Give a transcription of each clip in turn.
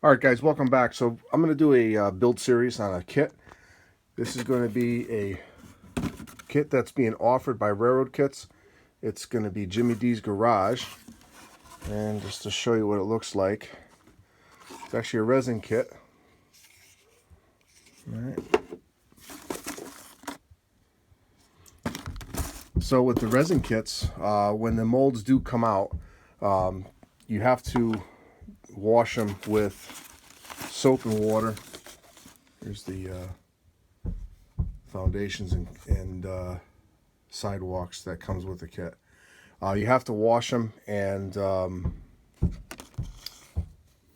All right, guys, welcome back. So I'm going to do a build series on a kit. This is going to be a kit that's being offered by Railroad Kits. It's going to be Jimmy D's Garage. And just to show you what it looks like, it's actually a resin kit. All right. So with the resin kits, when the molds do come out, you have to wash them with soap and water. Here's the foundations and sidewalks that comes with the kit. You have to wash them and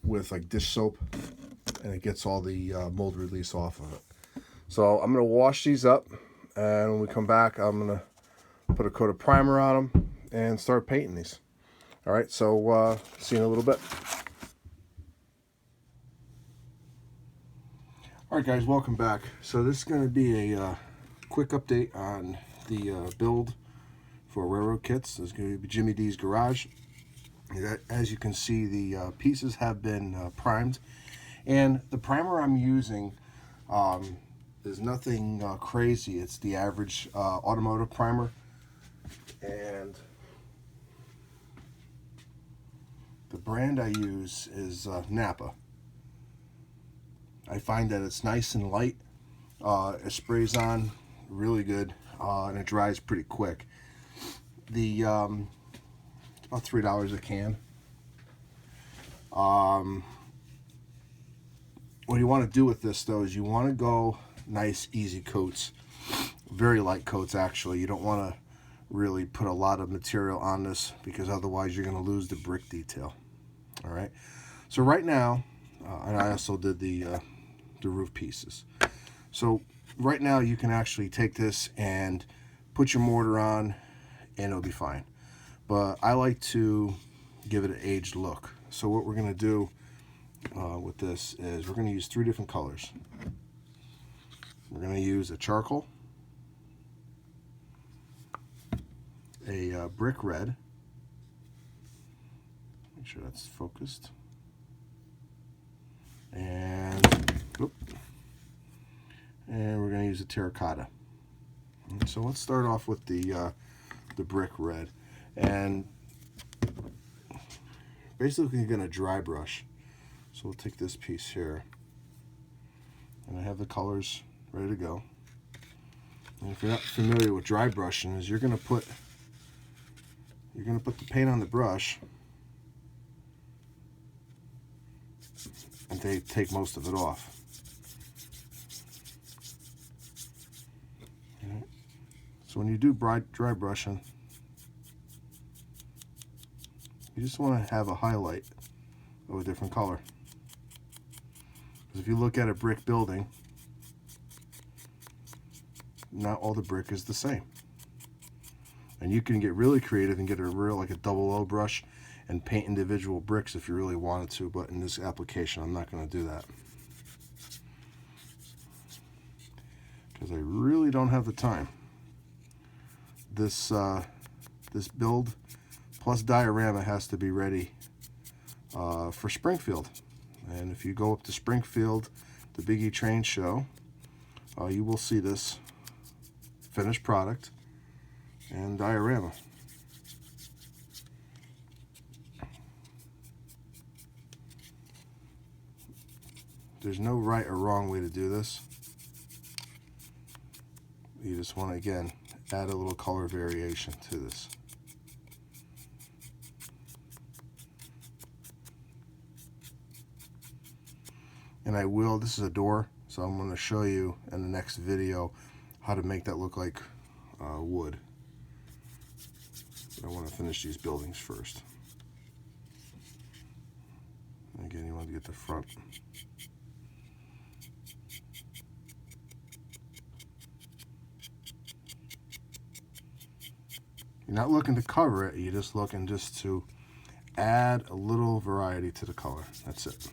with like dish soap, and it gets all the mold release off of it. So I'm gonna wash these up, and when we come back, I'm gonna put a coat of primer on them and start painting these. All right, so see you in a little bit. All right, guys, welcome back. So this is going to be a quick update on the build for Railroad Kits. This is going to be Jimmy D's Garage. As you can see, the pieces have been primed, and the primer I'm using is nothing crazy. It's the average automotive primer, and the brand I use is Napa. I find that it's nice and light. It sprays on really good, and it dries pretty quick. It's about $3 a can. What you want to do with this, though, is you want to go nice, easy coats, very light coats. Actually, you don't want to really put a lot of material on this, because otherwise you're going to lose the brick detail. All right. So right now, and I also did the roof pieces. So right now you can actually take this and put your mortar on and it'll be fine. But I like to give it an aged look. So what we're going to do with this is we're going to use 3 different colors. We're going to use a charcoal, a brick red, make sure that's focused, and we're going to use a terracotta. So let's start off with the brick red, and basically you're going to dry brush. So we'll take this piece here, and I have the colors ready to go. And if you're not familiar with dry brushing, is you're going to put the paint on the brush, and they take most of it off. Right. So when you do dry brushing, you just want to have a highlight of a different color. Because if you look at a brick building, not all the brick is the same. And you can get really creative and get like a double O brush and paint individual bricks if you really wanted to, but in this application I'm not going to do that, because I really don't have the time. This build plus diorama has to be ready for Springfield. And if you go up to Springfield, the Big E Train Show, you will see this finished product and diorama. There's no right or wrong way to do this. You just want to, again, add a little color variation to this. And this is a door, so I'm going to show you in the next video how to make that look like wood. But I want to finish these buildings first. Again, you want to get the front. You're not looking to cover it, you're just looking to add a little variety to the color. That's it.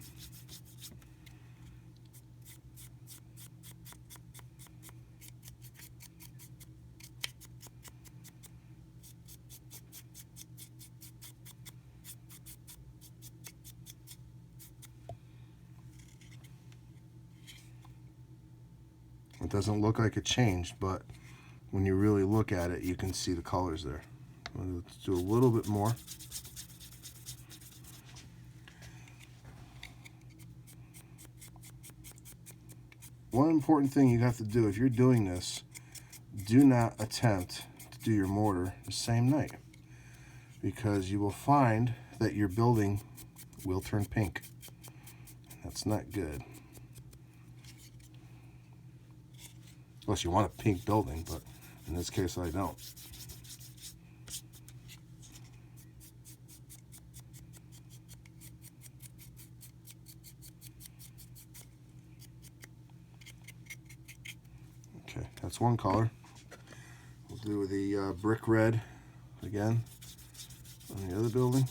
It doesn't look like it changed, but when you really look at it, you can see the colors there. Let's do a little bit more. One important thing you have to do if you're doing this, do not attempt to do your mortar the same night, because you will find that your building will turn pink. That's not good. Unless you want a pink building, but in this case I don't. Okay, that's one color. We'll do the brick red again on the other building.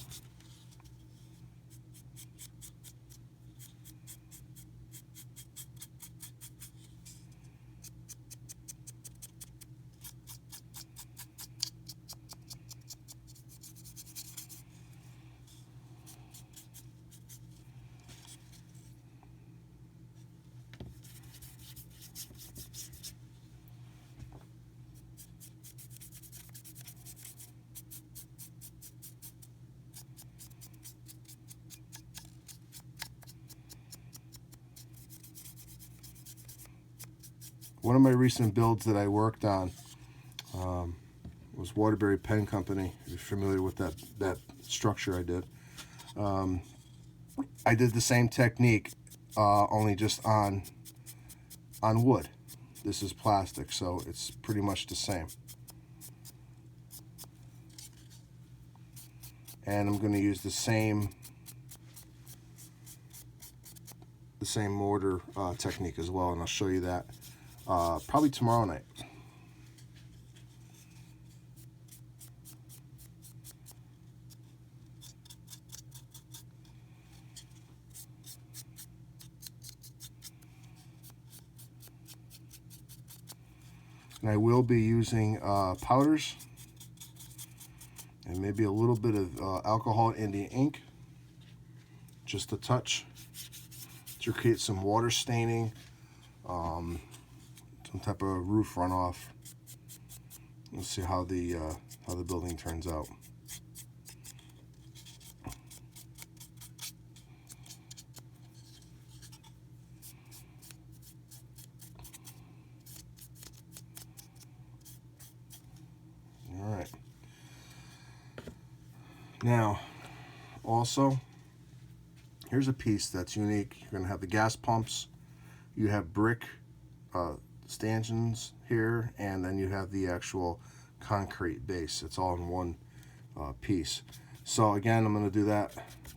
One of my recent builds that I worked on was Waterbury Pen Company. If you're familiar with that structure I did. I did the same technique, only just on wood. This is plastic, so it's pretty much the same. And I'm going to use the same mortar technique as well, and I'll show you that probably tomorrow night. And I will be using powders and maybe a little bit of alcohol Indian ink, just a touch, to create some water staining, some type of roof runoff. Let's see how the building turns out. All right. Now, also, here's a piece that's unique. You're going to have the gas pumps. You have brick stanchions here, and then you have the actual concrete base. It's all in one piece. So again, I'm going to do that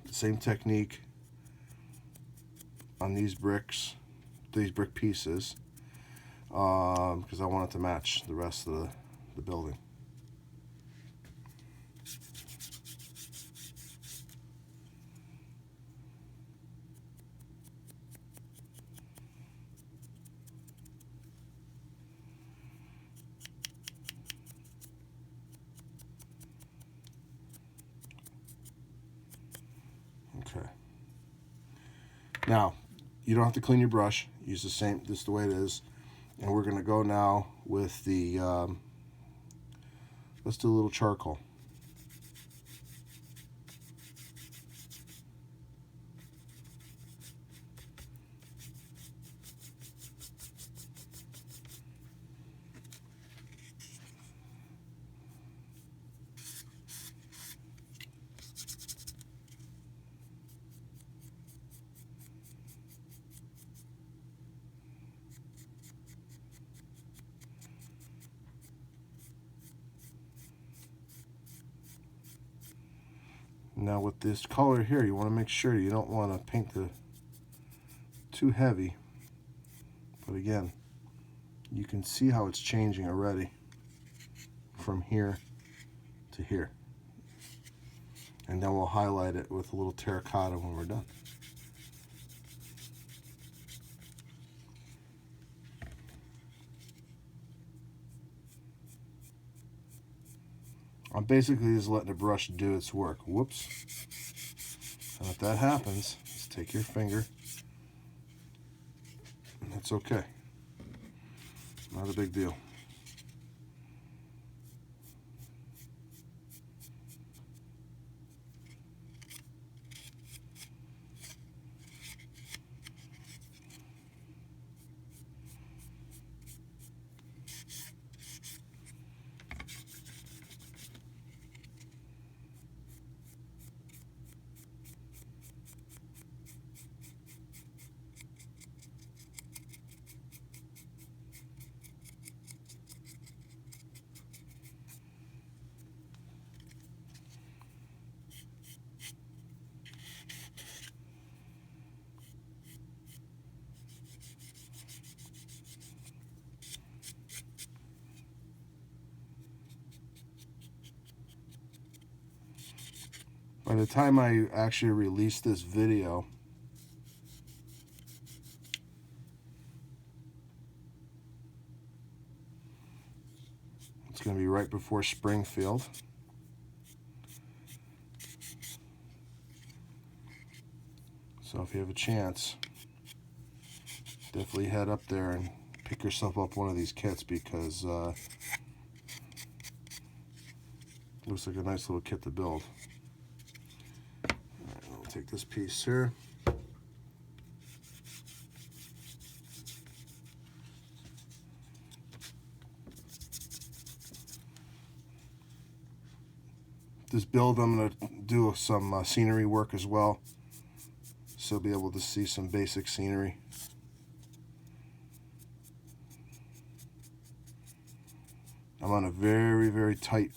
same technique on these brick pieces, because I want it to match the rest of the building. Okay. Now, you don't have to clean your brush. Use the same, this is the way it is. And we're going to go now with the, let's do a little charcoal. Now with this color here, you want to make sure you don't want to paint too heavy. But again, you can see how it's changing already from here to here. And then we'll highlight it with a little terracotta when we're done. I'm basically just letting the brush do its work. Whoops. And if that happens, just take your finger, and that's okay. Not a big deal. By the time I actually release this video, it's going to be right before Springfield. So if you have a chance, definitely head up there and pick yourself up one of these kits, because it looks like a nice little kit to build. All right, I'll take this piece here. This build, I'm going to do some scenery work as well, so you'll be able to see some basic scenery. I'm on a very, very tight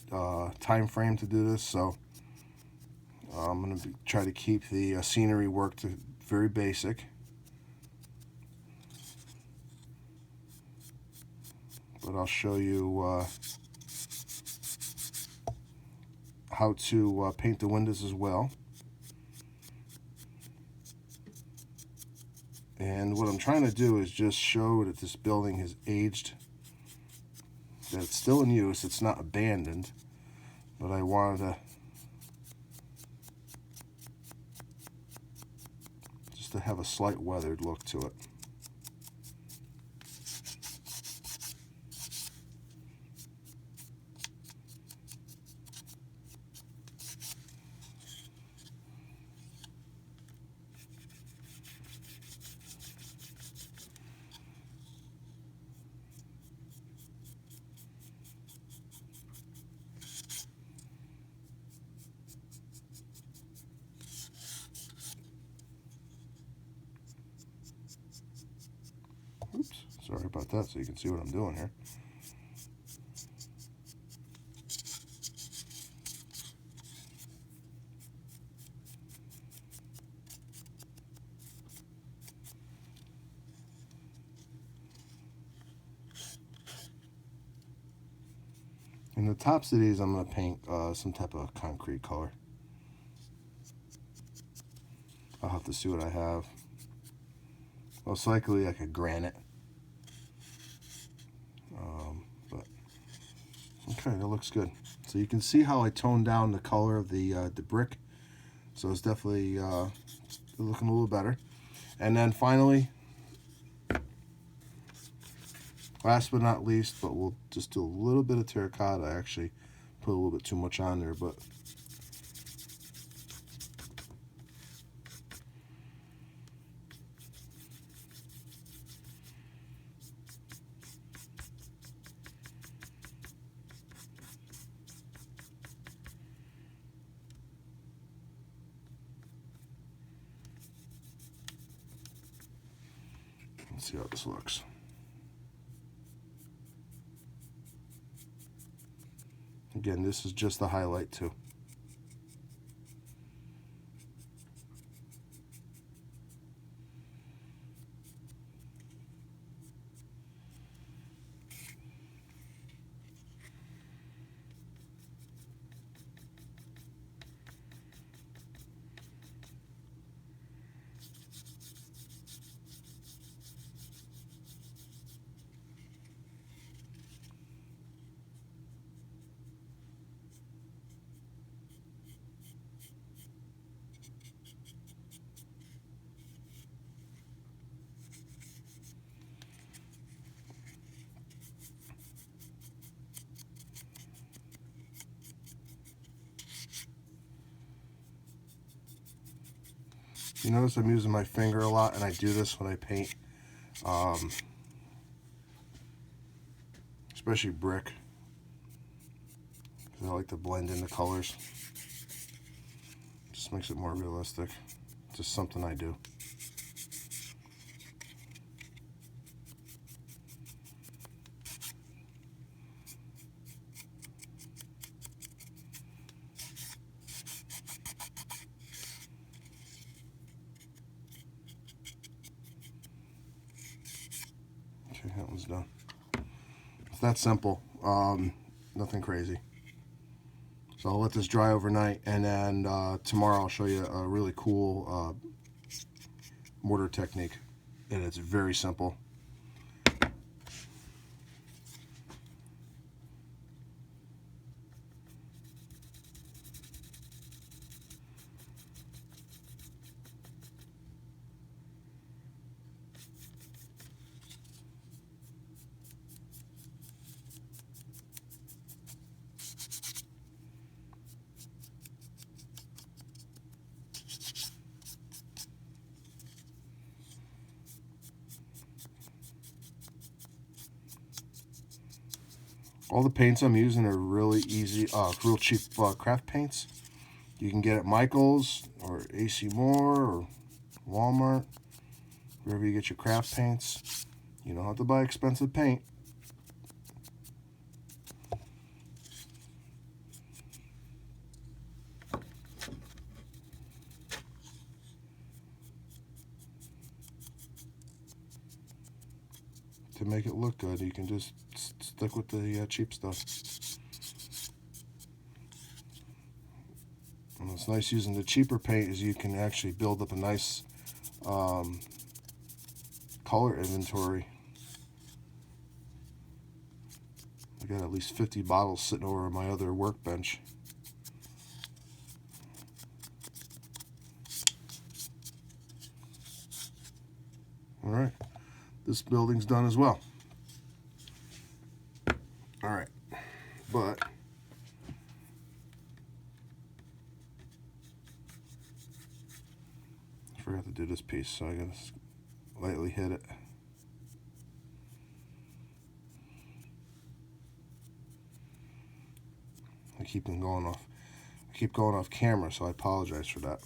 time frame to do this, so I'm going to try to keep the scenery work to very basic. But I'll show you how to paint the windows as well. And what I'm trying to do is just show that this building has aged, that it's still in use, it's not abandoned, but I wanted to just to have a slight weathered look to it. Oops, sorry about that, so you can see what I'm doing here. In the tops of these, I'm going to paint some type of concrete color. I'll have to see what I have. Most likely like a granite. But okay, that looks good. So you can see how I toned down the color of the brick. So it's definitely looking a little better. And then finally, last but not least, but we'll just do a little bit of terracotta. I actually put a little bit too much on there, but let's see how this looks. Again, this is just the highlight too. You notice I'm using my finger a lot, and I do this when I paint, especially brick, because I like to blend in the colors. Just makes it more realistic. Just something I do. Okay, that one's done. It's that simple. Nothing crazy. So I'll let this dry overnight, and then tomorrow I'll show you a really cool mortar technique, and it's very simple. All the paints I'm using are really easy, real cheap craft paints. You can get at Michael's or AC Moore or Walmart, wherever you get your craft paints. You don't have to buy expensive paint. To make it look good, you can just stick with the cheap stuff. And what's nice using the cheaper paint is you can actually build up a nice color inventory. I got at least 50 bottles sitting over my other workbench. All right. This building's done as well. All right, but I forgot to do this piece, so I gotta lightly hit it. I keep going off camera, so I apologize for that.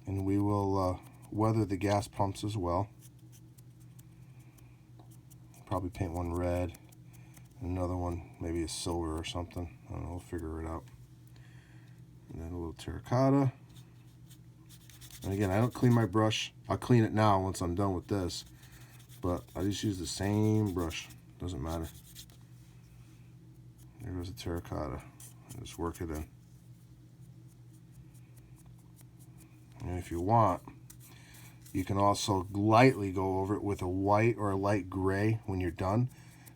And we will weather the gas pumps as well. Probably paint one red, and another one maybe a silver or something. I don't know, we'll figure it out. And then a little terracotta. And again, I don't clean my brush. I'll clean it now once I'm done with this, but I just use the same brush. Doesn't matter. There goes the terracotta. Just work it in. And if you want, you can also lightly go over it with a white or a light gray when you're done,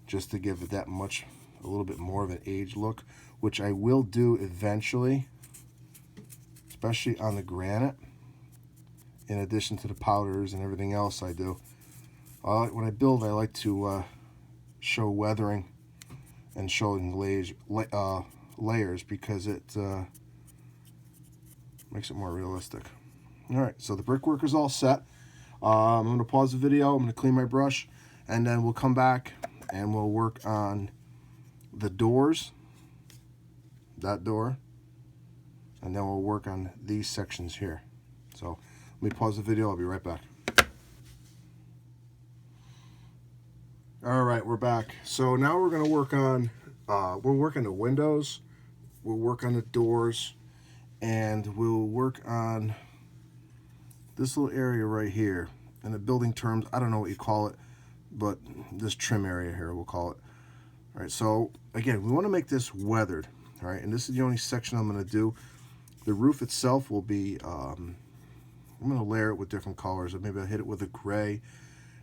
just to give it that much, a little bit more of an aged look, which I will do eventually, especially on the granite, in addition to the powders and everything else I do. When I build, I like to show weathering and showing layers, because it makes it more realistic. All right, so the brickwork is all set. I'm going to pause the video. I'm going to clean my brush, and then we'll come back and we'll work on the doors, that door, and then we'll work on these sections here. So let me pause the video. I'll be right back. All right, we're back. So now we're going to work on, we'll work on the windows, we'll work on the doors, and we'll work on this little area right here. In the building terms, I don't know what you call it, but this trim area here, we'll call it. All right, so again, we want to make this weathered. All right, and this is the only section I'm going to do. The roof itself will be, I'm going to layer it with different colors. Maybe I'll hit it with a gray,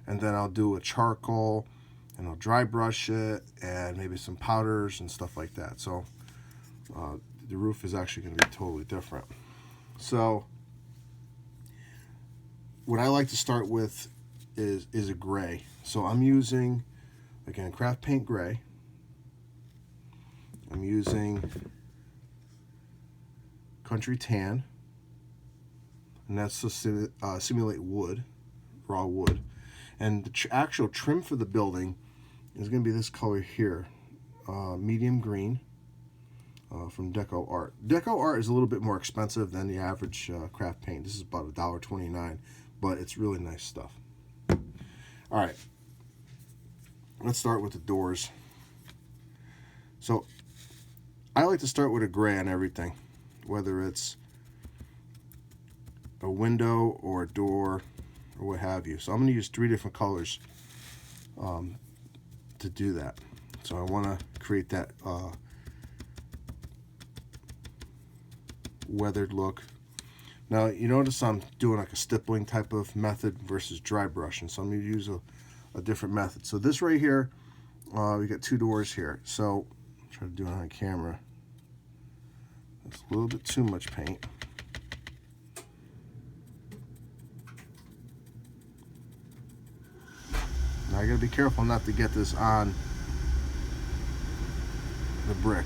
and then I'll do a charcoal, and I'll dry brush it, and maybe some powders and stuff like that. So the roof is actually going to be totally different. So what I like to start with is a gray. So I'm using, again, craft paint gray. I'm using Country Tan, and that's to simulate wood, raw wood. And the actual trim for the building is going to be this color here, medium green, from Deco Art. Deco Art is a little bit more expensive than the average craft paint. This is about $1.29, but it's really nice stuff. All right, let's start with the doors. So I like to start with a gray on everything, whether it's a window or a door or what have you. So I'm going to use 3 different colors to do that. So I want to create that weathered look. Now you notice I'm doing like a stippling type of method versus dry brushing, so I'm going to use a different method. So this right here, we got 2 doors here. So try to do it on camera. It's a little bit too much paint. Now I gotta be careful not to get this on the brick.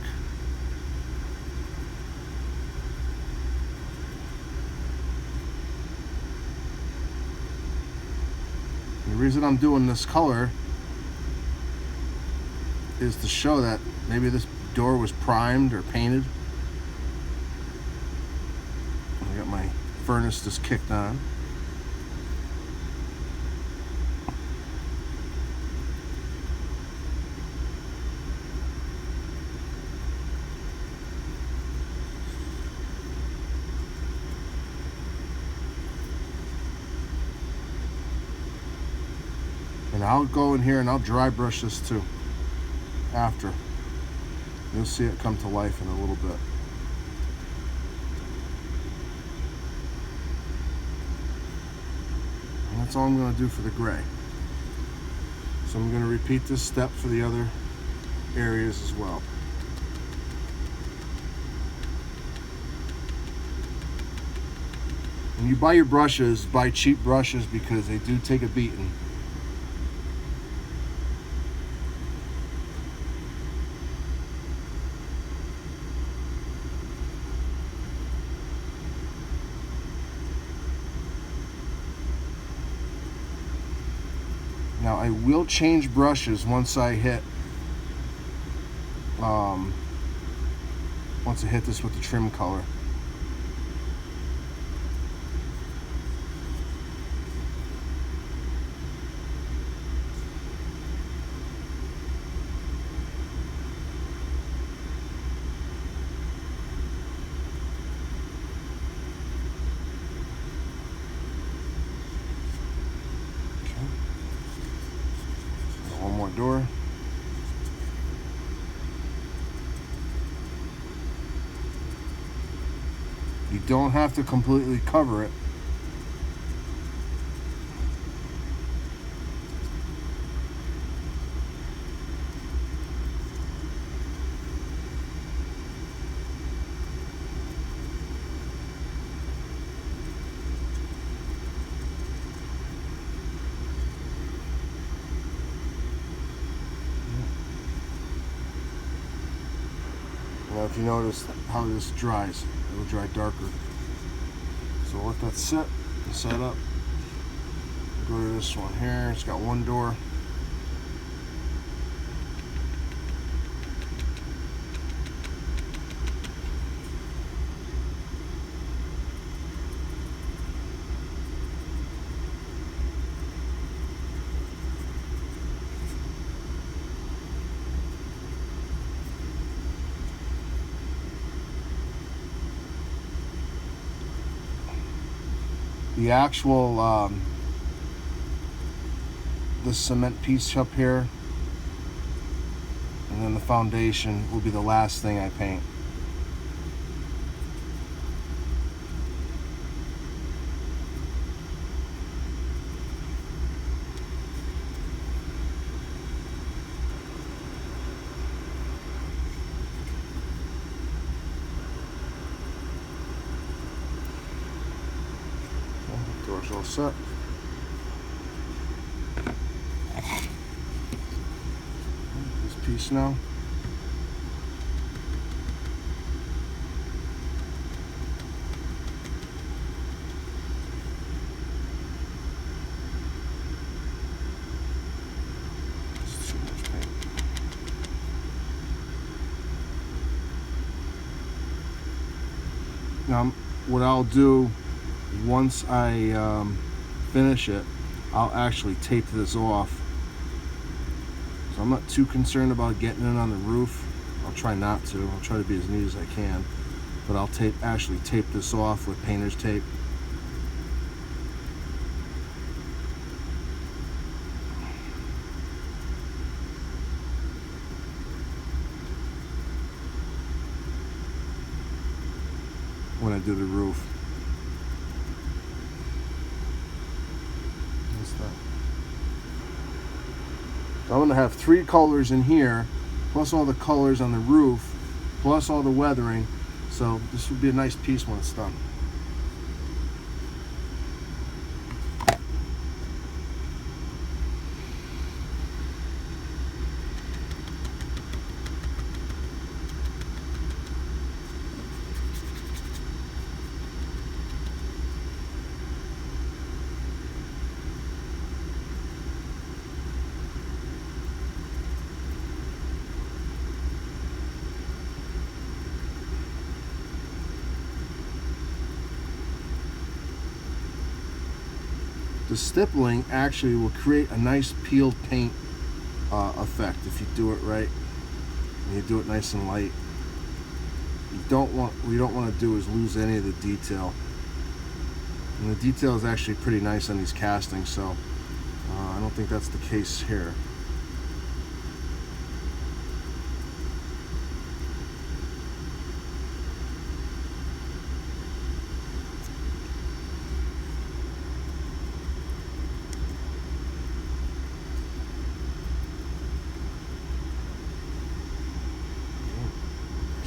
And the reason I'm doing this color is to show that maybe this door was primed or painted. I got my furnace just kicked on. And I'll go in here and I'll dry brush this too after. You'll see it come to life in a little bit. And that's all I'm going to do for the gray. So I'm going to repeat this step for the other areas as well. When you buy your brushes, buy cheap brushes because they do take a beating. Now I will change brushes once I hit this with the trim color. One more door. You don't have to completely cover it. Now if you notice how this dries, it will dry darker. So we'll let that sit and set up. Go to this one here, it's got 1 door. The actual the cement piece up here and then the foundation will be the last thing I paint. Door's all set. This piece now. Now, what I'll do once I finish it, I'll actually tape this off. So I'm not too concerned about getting it on the roof. I'll try not to. I'll try to be as neat as I can. But I'll actually tape this off with painter's tape. When I do the roof. So I'm going to have 3 colors in here, plus all the colors on the roof, plus all the weathering. So this would be a nice piece when it's done. The stippling actually will create a nice peeled paint effect if you do it right and you do it nice and light. We don't want to do is lose any of the detail, and the detail is actually pretty nice on these castings, so I don't think that's the case here.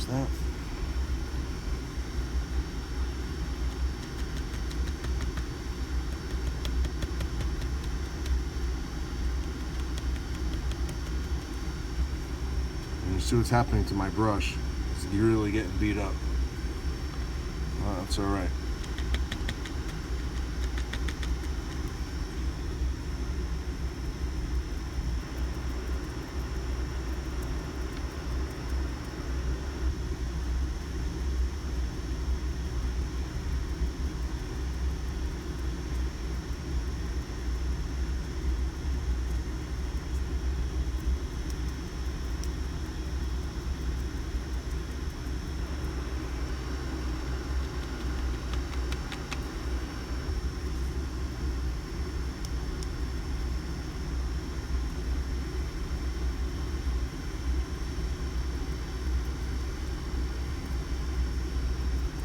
That. And you see what's happening to my brush. It's really getting beat up. Well, that's all right.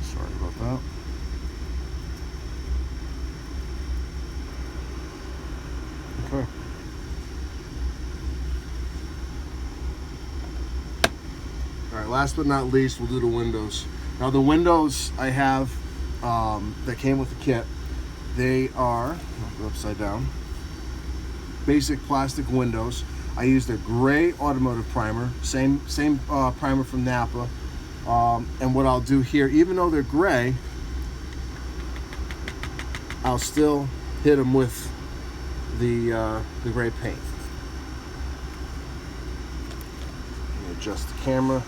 Sorry about that. Okay. All right, last but not least, we'll do the windows. Now the windows I have that came with the kit, they are, I'll go upside down, basic plastic windows. I used a gray automotive primer, same primer from Napa. And what I'll do here, even though they're gray, I'll still hit them with the gray paint. Let me adjust the camera.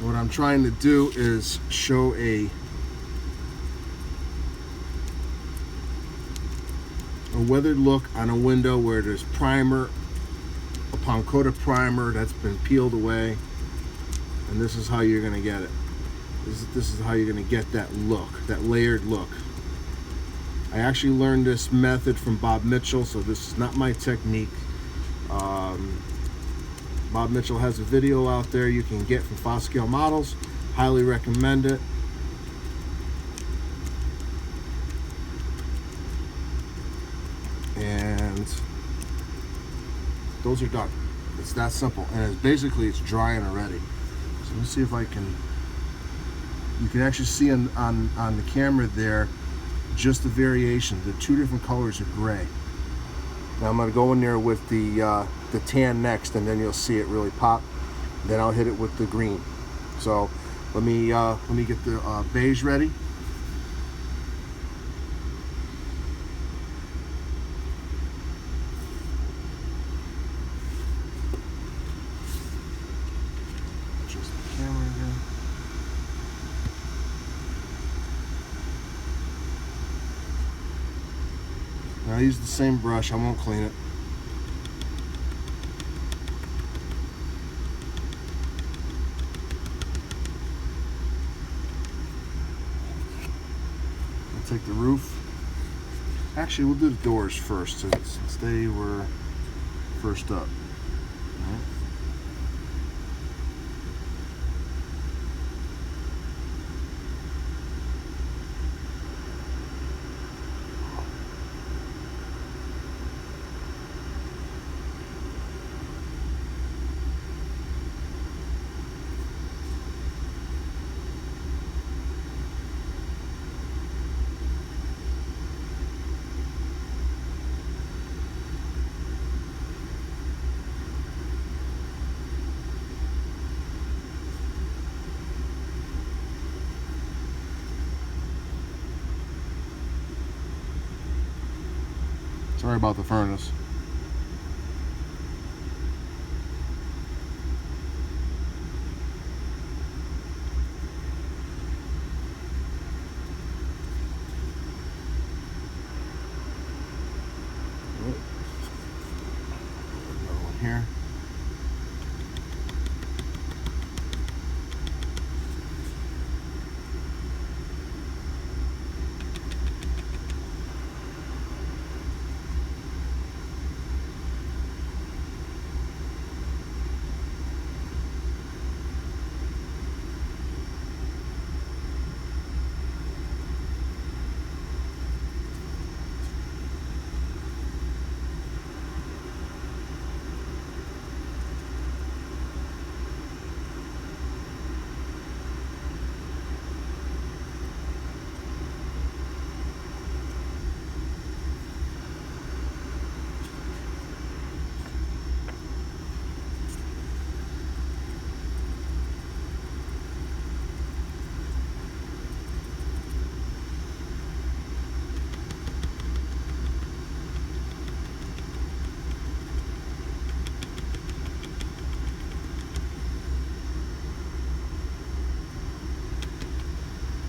What I'm trying to do is show a weathered look on a window where there's primer upon coat of primer that's been peeled away, and this is how you're going to get it. This is how you're going to get that look, that layered look. I actually learned this method from Bob Mitchell, so this is not my technique. Bob Mitchell has a video out there you can get from Foscale Models. Highly recommend it. And those are done. It's that simple, and it's drying already. So let's see if I can. You can actually see on the camera there just the variation. The 2 different colors of gray. Now I'm going to go in there with the the tan next, and then you'll see it really pop. Then I'll hit it with the green. So let me get the beige ready. Adjust the camera again. Now I use the same brush. I won't clean it. Take the roof. Actually, we'll do the doors first since they were first up. All right. Sorry about the furnace. Another one here.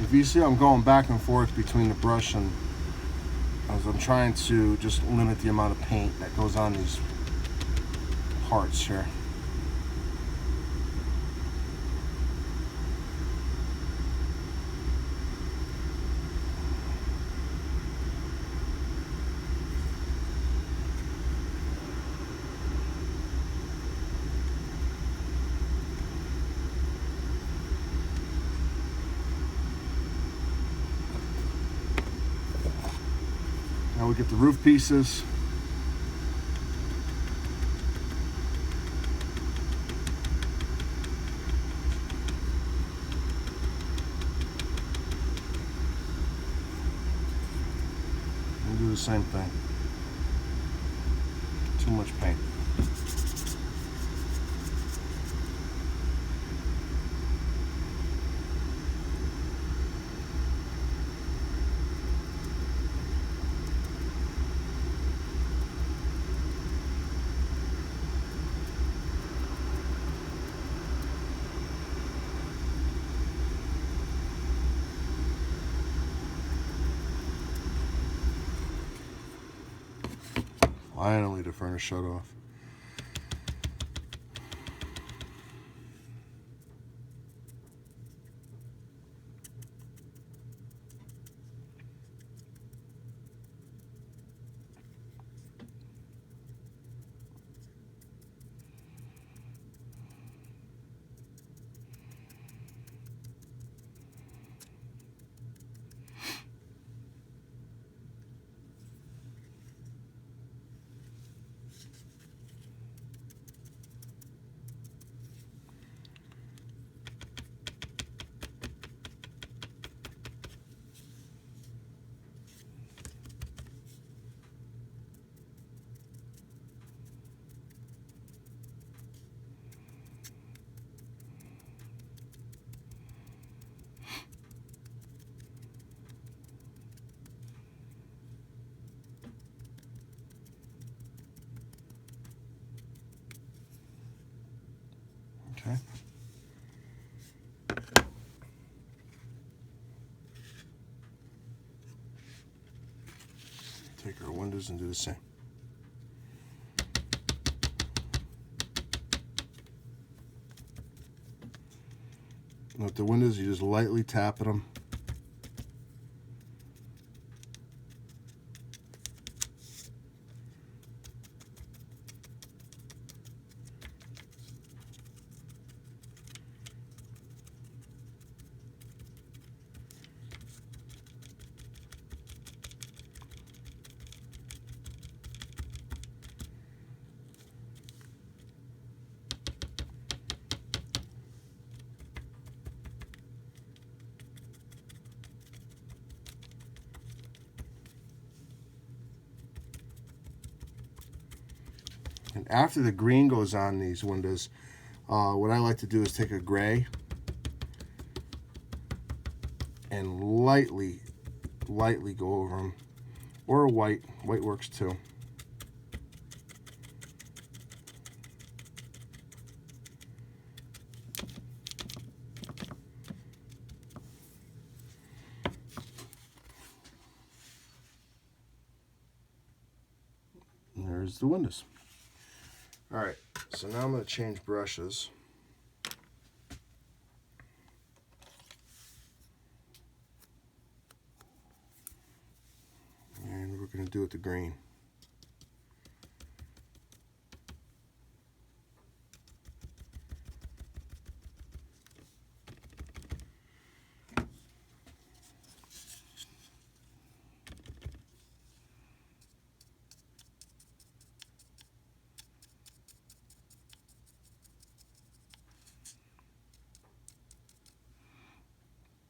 If you see I'm going back and forth between the brush and as I'm trying to just limit the amount of paint that goes on these parts here. Now we get the roof pieces. And do the same thing. Too much paint. Finally, the furnace shut off. Okay. Take our windows and do the same. And with the windows, you just lightly tap at them. And after the green goes on these windows, what I like to do is take a gray and lightly go over them, or a white. White works too. And there's the windows. All right, so now I'm going to change brushes. And we're going to do it the green.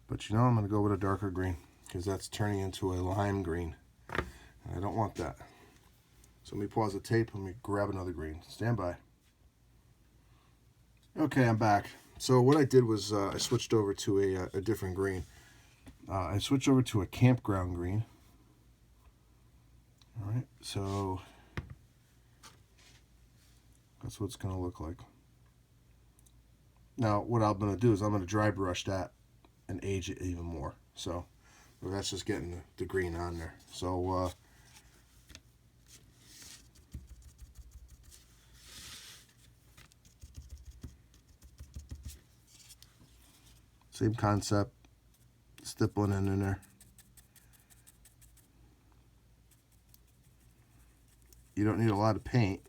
But you know, I'm going to go with a darker green because that's turning into a lime green. And I don't want that. So let me pause the tape. Let me grab another green. Stand by. Okay, I'm back. So what I did was I switched over to a different green. I switched over to a campground green. All right, so that's what it's going to look like. Now, what I'm going to do is I'm going to dry brush that and age it even more. So that's just getting the green on there. So same concept, stippling in there. You don't need a lot of paint.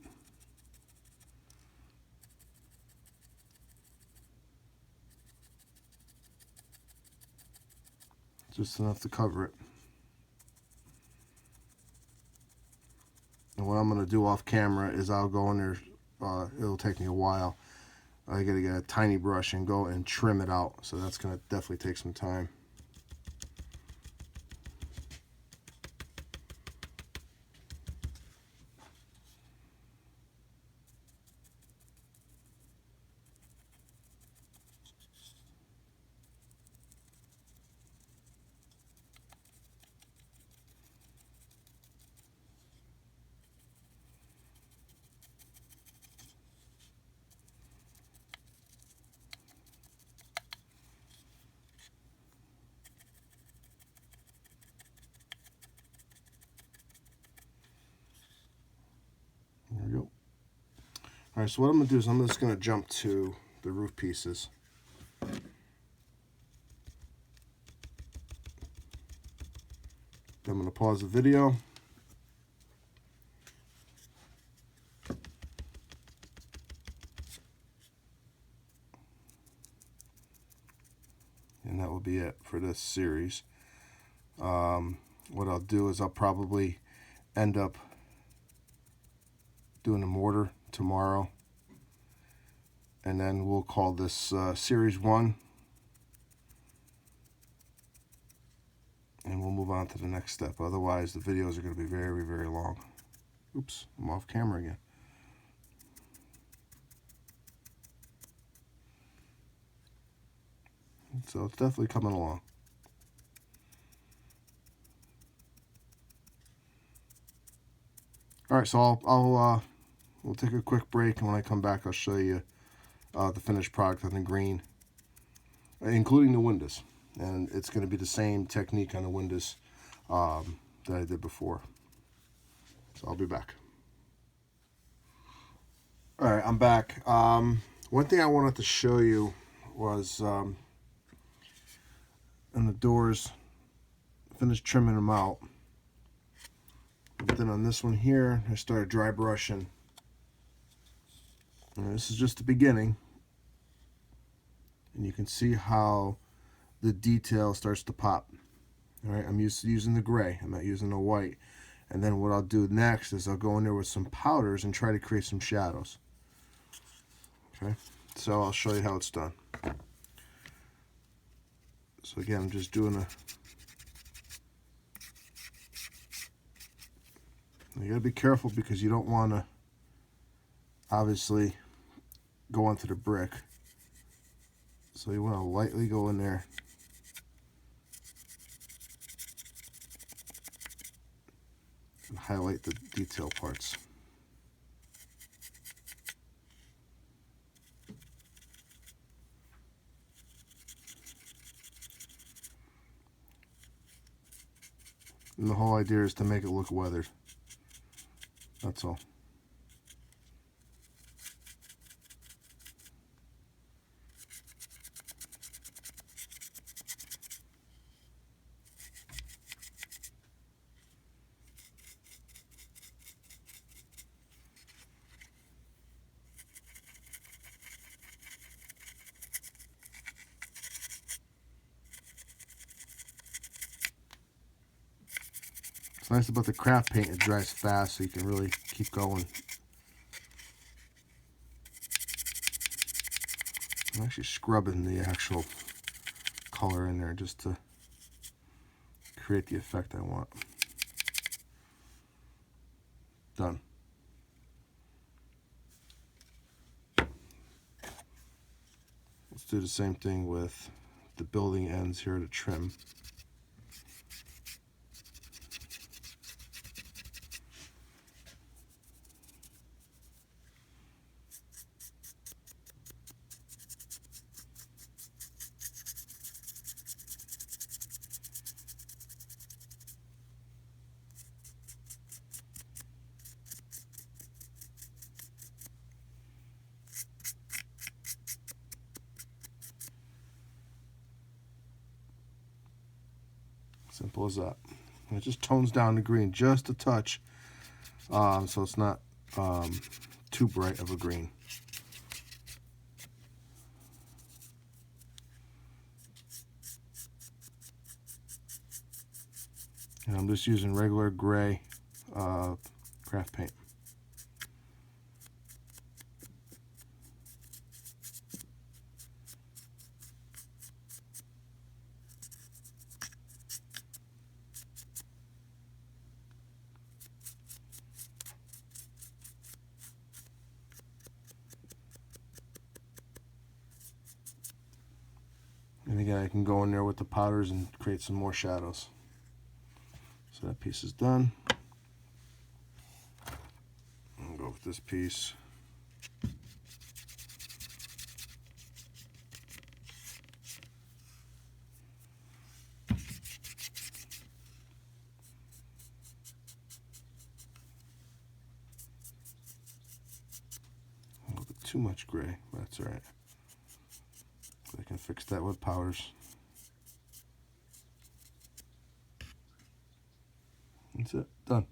Just enough to cover it. And what I'm going to do off camera is I'll go in there, it'll take me a while. I got to get a tiny brush and go and trim it out. So that's going to definitely take some time. There we go. All right, so what I'm going to do is I'm just going to jump to the roof pieces. I'm going to pause the video. And that will be it for this series. What I'll do is I'll probably end up doing a mortar tomorrow. And then we'll call this series 1. And we'll move on to the next step. Otherwise, the videos are going to be very, very long. Oops, I'm off camera again. So it's definitely coming along. All right, so we'll take a quick break, and when I come back, I'll show you the finished product on the green, including the windows. And it's going to be the same technique on the windows that I did before. So I'll be back. All right, I'm back. One thing I wanted to show you was in the doors, finished trimming them out. But then on this one here, I started dry brushing. And this is just the beginning. And you can see how the detail starts to pop. All right, I'm used to using the gray. I'm not using the white. And then what I'll do next is I'll go in there with some powders and try to create some shadows. Okay, so I'll show you how it's done. So again, I'm just doing you gotta be careful because you don't want to obviously go onto the brick. So you want to lightly go in there and highlight the detail parts. And the whole idea is to make it look weathered. That's all. What's nice about the craft paint, it dries fast, so you can really keep going. I'm actually scrubbing the actual color in there just to create the effect I want. Done. Let's do the same thing with the building ends here to trim. Simple as that. And it just tones down the green just a touch, so it's not too bright of a green. And I'm just using regular gray craft paint. And again, I can go in there with the powders and create some more shadows. So that piece is done. I'll go with this piece. A little bit too much gray, but that's all right. I can fix that with powders. That's it, done.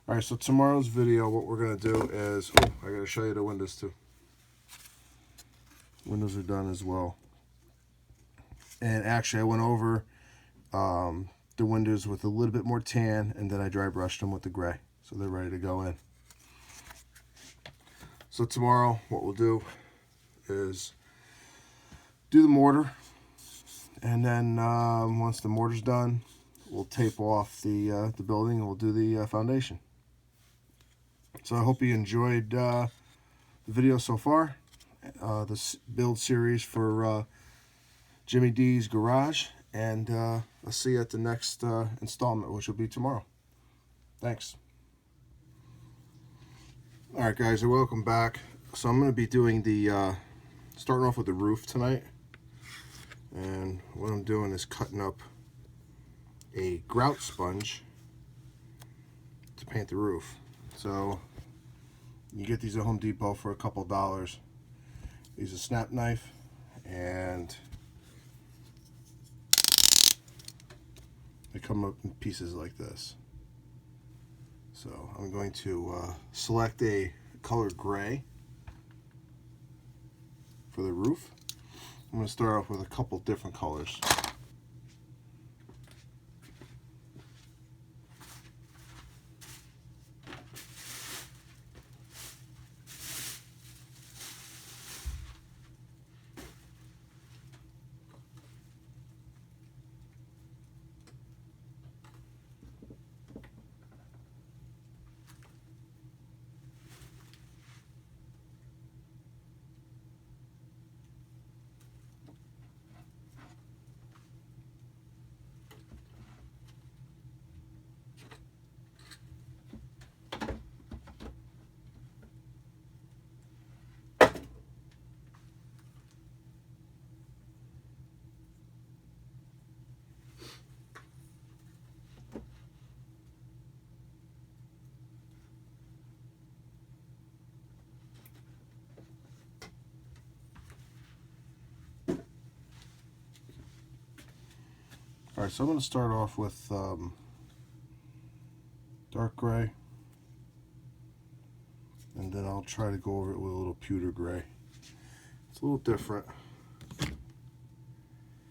All right, so tomorrow's video, what we're gonna do is, I gotta show you the windows too. Windows are done as well. And actually I went over the windows with a little bit more tan, and then I dry brushed them with the gray. So they're ready to go in. So tomorrow, what we'll do is do the mortar, and then once the mortar's done, we'll tape off the building, and we'll do the foundation. So I hope you enjoyed the video so far, this build series for Jimmy D's Garage, and I'll see you at the next installment, which will be tomorrow. Thanks. Alright guys, and welcome back. So I'm going to be doing the, starting off with the roof tonight. And what I'm doing is cutting up a grout sponge to paint the roof. So you get these at Home Depot for a couple dollars. Use a snap knife and they come up in pieces like this. So I'm going to select a color gray for the roof. I'm going to start off with a couple different colors. Alright, so I'm going to start off with dark gray, and then I'll try to go over it with a little pewter gray. It's a little different.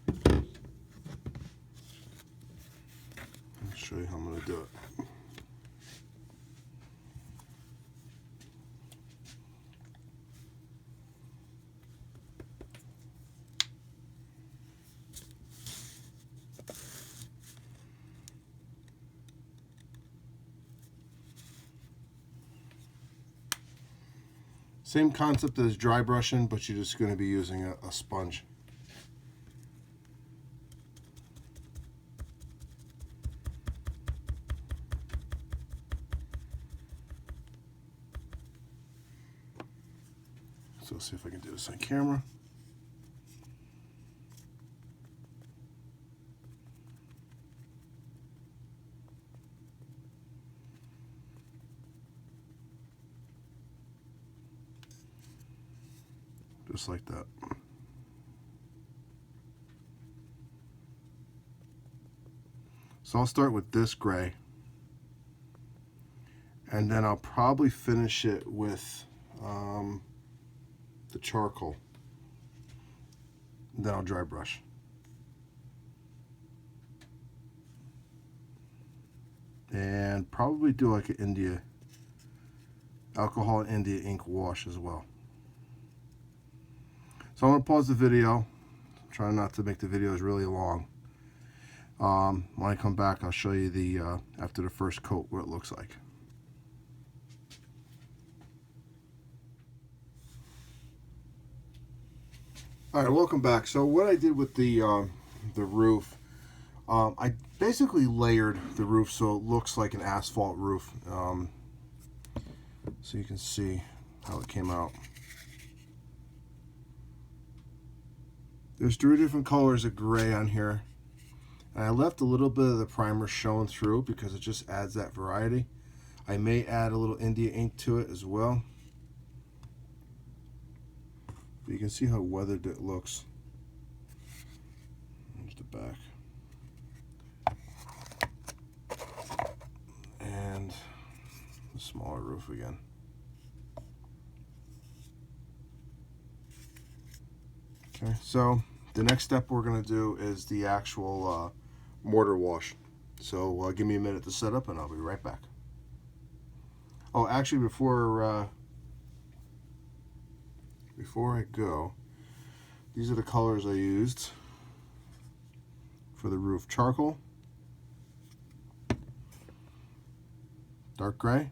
Let me show you how I'm going to do it. Same concept as dry brushing, but you're just going to be using a sponge. So let's see if I can do this on camera. Just like that. So I'll start with this gray, and then I'll probably finish it with the charcoal. Then I'll dry brush. And probably do like an India alcohol and India ink wash as well. So I'm going to pause the video. I'm trying not to make the videos really long. When I come back, I'll show you the after the first coat what it looks like. All right, welcome back. So what I did with the roof, I basically layered the roof so it looks like an asphalt roof. So you can see how it came out. There's 3 different colors of gray on here. And I left a little bit of the primer showing through because it just adds that variety. I may add a little India ink to it as well. But you can see how weathered it looks. There's the back. And the smaller roof again. Okay, so the next step we're going to do is the actual mortar wash. So give me a minute to set up and I'll be right back. Oh, actually before I go, these are the colors I used for the roof. Charcoal, dark gray,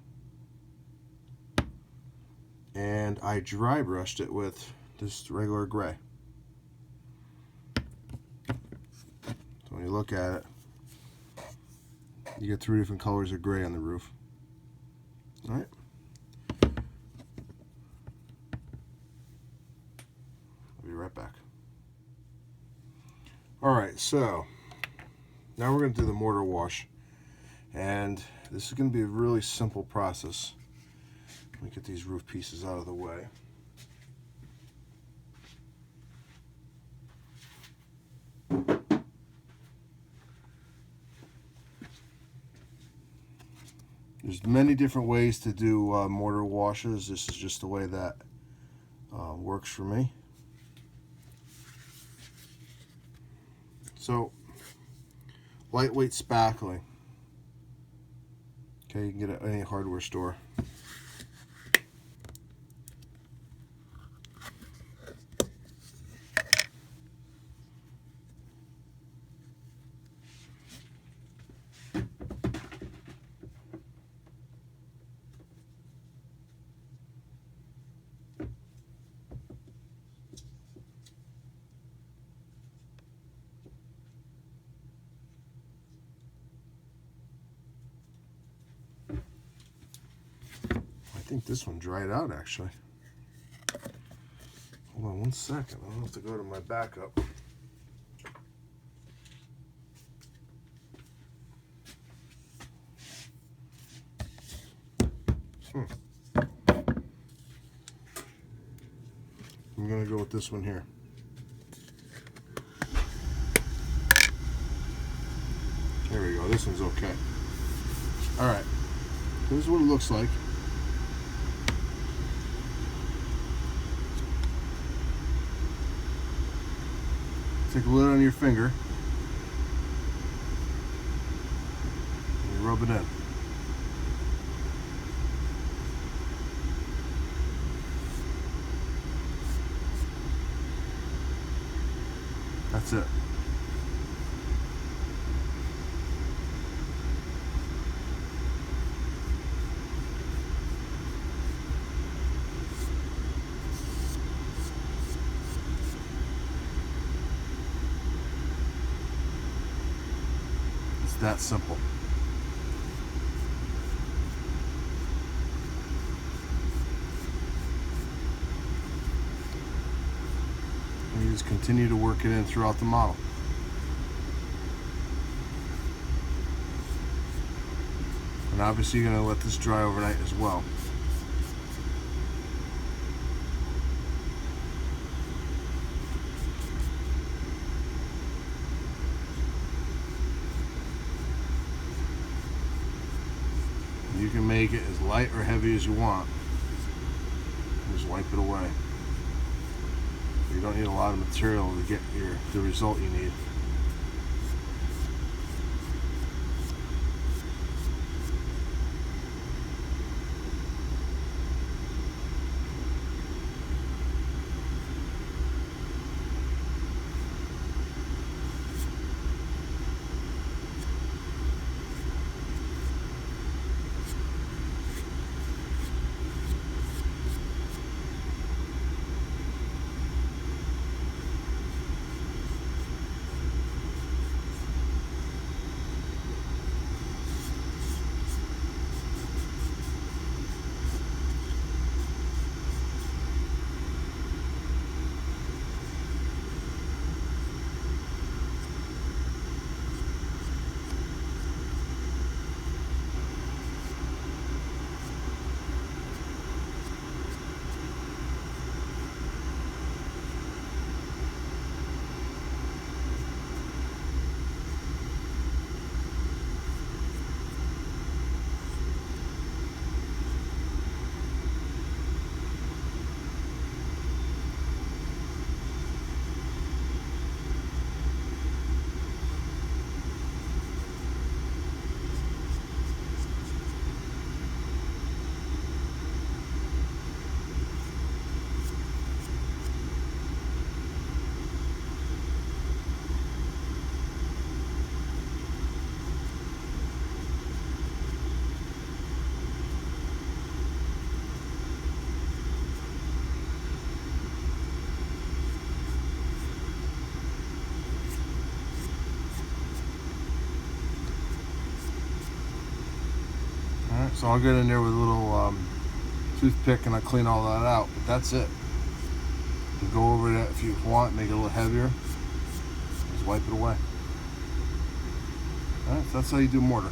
and I dry brushed it with just regular gray. So when you look at it, you get 3 different colors of gray on the roof. All right. right, so now we're going to do the mortar wash, and this is going to be a really simple process. Let me get these roof pieces out of the way. There's many different ways to do mortar washes. This is just the way that works for me. So, lightweight spackling. Okay, you can get it at any hardware store. I think this one dried out actually. Hold on one second. I'll have to go to my backup. I'm going to go with this one here. There we go. This one's okay. All right. This is what it looks like. Take a little on your finger and you rub it in. That's it. It's that simple. And you just continue to work it in throughout the model. And obviously you're going to let this dry overnight as well. You can make it as light or heavy as you want. Just wipe it away. You don't need a lot of material to get the result you need. So I'll get in there with a little toothpick and I'll clean all that out, but that's it. You can go over that if you want, make it a little heavier. There's just wipe it away. Alright, so that's how you do mortar,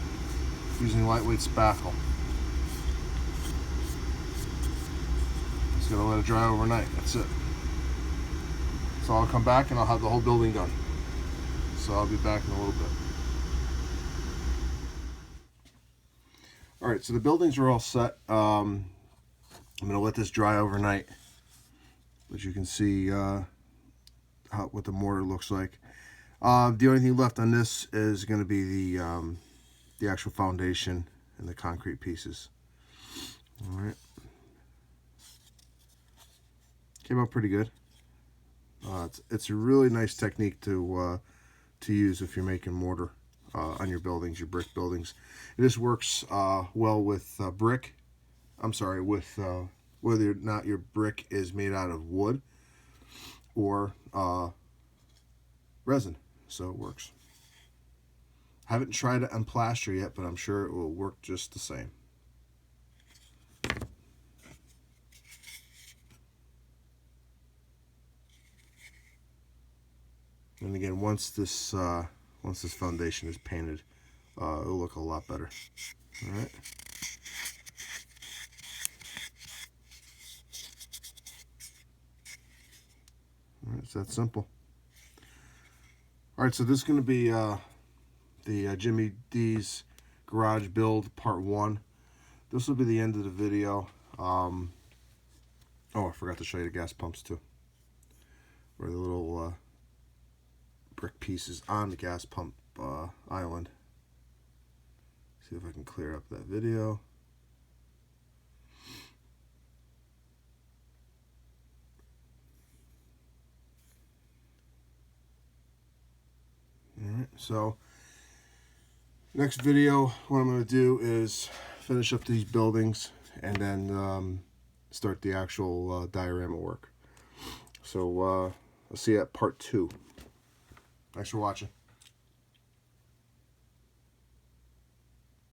using lightweight spackle. Just gotta let it dry overnight, that's it. So I'll come back and I'll have the whole building done. So I'll be back in a little bit. Alright, so the buildings are all set. I'm going to let this dry overnight. But you can see what the mortar looks like. The only thing left on this is going to be the actual foundation and the concrete pieces. Alright. Came out pretty good. It's a really nice technique to use if you're making mortar on your buildings, your brick buildings. This works well with brick. I'm sorry, with whether or not your brick is made out of wood or resin. So it works. Haven't tried it on plaster yet, but I'm sure it will work just the same. And again, once this foundation is painted, it'll look a lot better. All right. All right, it's that simple. All right, so this is going to be the Jimmy D's garage build part 1. This will be the end of the video. Oh, I forgot to show you the gas pumps too, or the little brick pieces on the gas pump island. See if I can clear up that video. Alright, so next video, what I'm going to do is finish up these buildings and then start the actual diorama work. So I'll see you at part 2. Thanks for watching.